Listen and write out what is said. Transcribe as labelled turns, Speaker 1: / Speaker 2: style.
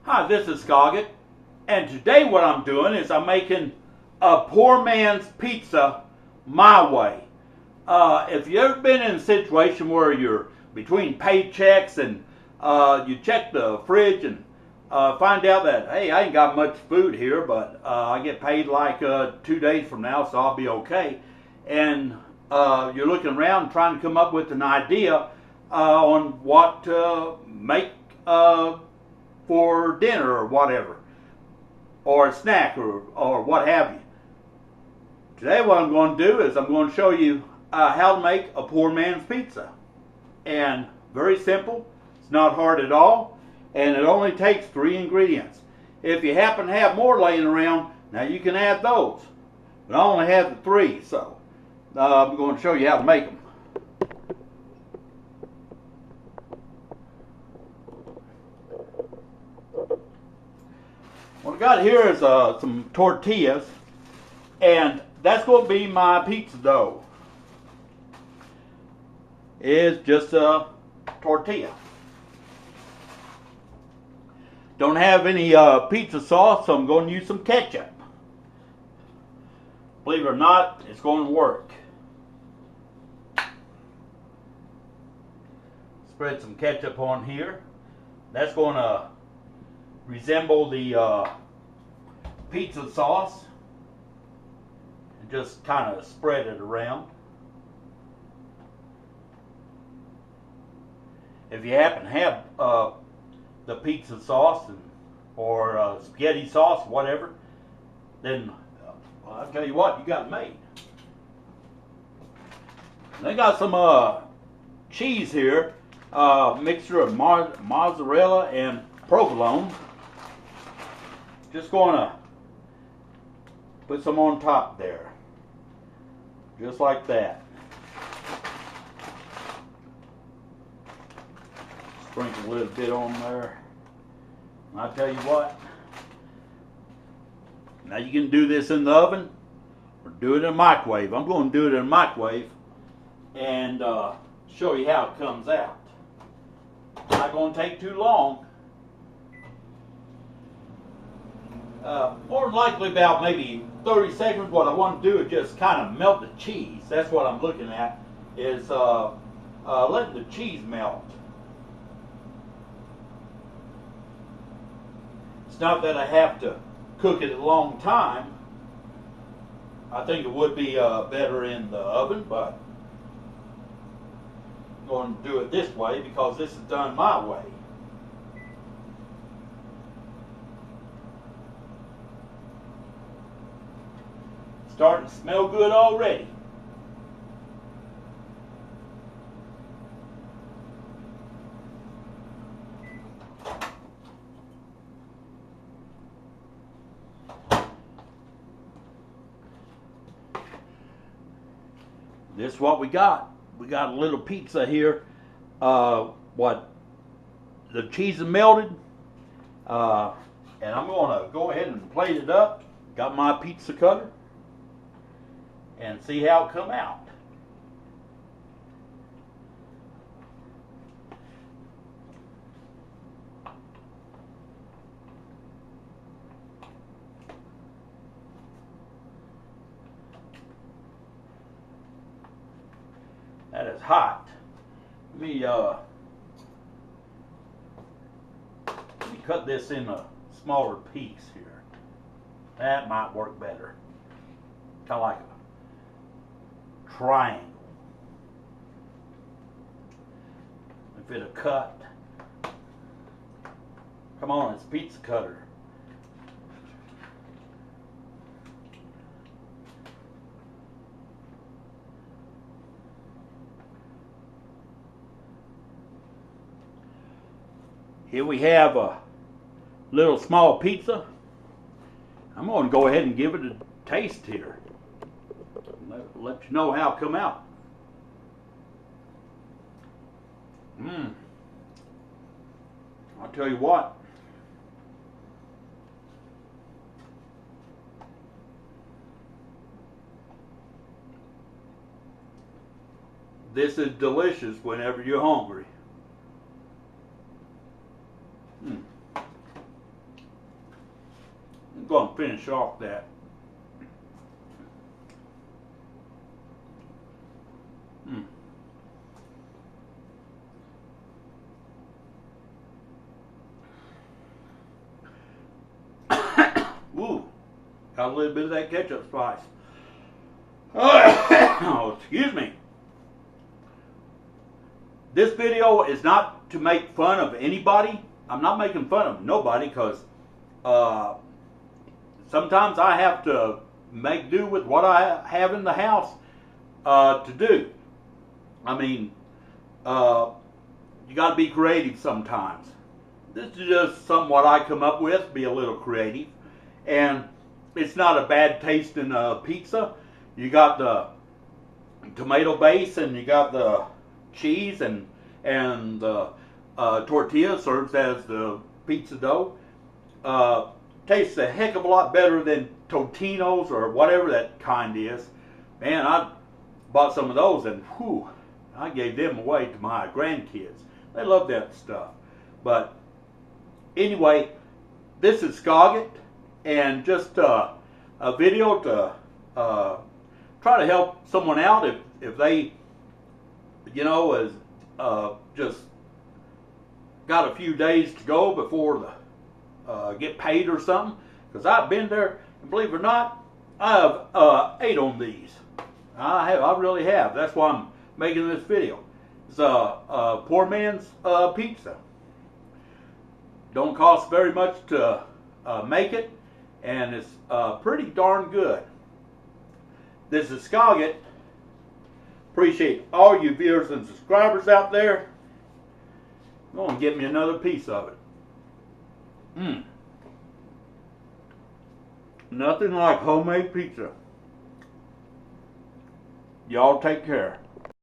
Speaker 1: Hi, this is Scoggett, and today what I'm doing is I'm making a poor man's pizza my way. If you've ever been in a situation where you're between paychecks and you check the fridge and find out that, hey, I ain't got much food here, but I get paid like 2 days from now, so I'll be okay. And you're looking around trying to come up with an idea on what to make for dinner or whatever, or a snack or what have you. Today what I'm going to do is I'm going to show you how to make a poor man's pizza. And very simple, it's not hard at all, and it only takes 3 ingredients. If you happen to have more laying around, now you can add those. But I only have the 3, so I'm going to show you how to make them. What I got here is some tortillas, and that's going to be my pizza dough. It's just a tortilla. Don't have any pizza sauce, so I'm going to use some ketchup. Believe it or not, it's going to work. Spread some ketchup on here. That's going to resemble the pizza sauce, and just kind of spread it around. If you happen to have the pizza sauce or spaghetti sauce, whatever, then I'll tell you what, you got it made. They got some cheese here, mixture of mozzarella and provolone. Just going to put some on top there, just like that. Sprinkle a little bit on there. And I tell you what, now you can do this in the oven or do it in a microwave. I'm going to do it in a microwave and show you how it comes out. It's not going to take too long. More than likely about maybe 30 seconds. What I want to do is just kind of melt the cheese. That's what I'm looking at, is letting the cheese melt. It's not that I have to cook it a long time. I think it would be better in the oven, but I'm going to do it this way because this is done my way. Starting to smell good already. This is what we got. We got a little pizza here. The cheese is melted. And I'm going to go ahead and plate it up. Got my pizza cutter. And see how it come out. That is hot. Let me cut this in a smaller piece here. That might work better. Kind of like a triangle. If it'll cut. Come on, it's a pizza cutter. Here we have a little small pizza. I'm going to go ahead and give it a taste here. Let you know how it come out. I'll tell you what. This is delicious whenever you're hungry. I'm going to finish off that. Mm. Ooh, got a little bit of that ketchup spice. Oh, excuse me. This video is not to make fun of anybody. I'm not making fun of nobody because sometimes I have to make do with what I have in the house to do. I mean, you got to be creative sometimes. This is just something what I come up with, be a little creative. And it's not a bad tasting pizza. You got the tomato base and you got the cheese and the tortilla serves as the pizza dough. Tastes a heck of a lot better than Totino's or whatever that kind is. Man, I bought some of those and whew, I gave them away to my grandkids. They love that stuff. But anyway, this is Scoggett, and just a video to try to help someone out if they, you know, is just got a few days to go before the get paid or something. Because I've been there, and believe it or not, I've ate on these. I really have. That's why I'm making this video. It's a poor man's pizza. Don't cost very much to make it, and it's pretty darn good. This is Scoggett. Appreciate all you viewers and subscribers out there. Go and get me another piece of it. Nothing like homemade pizza. Y'all take care.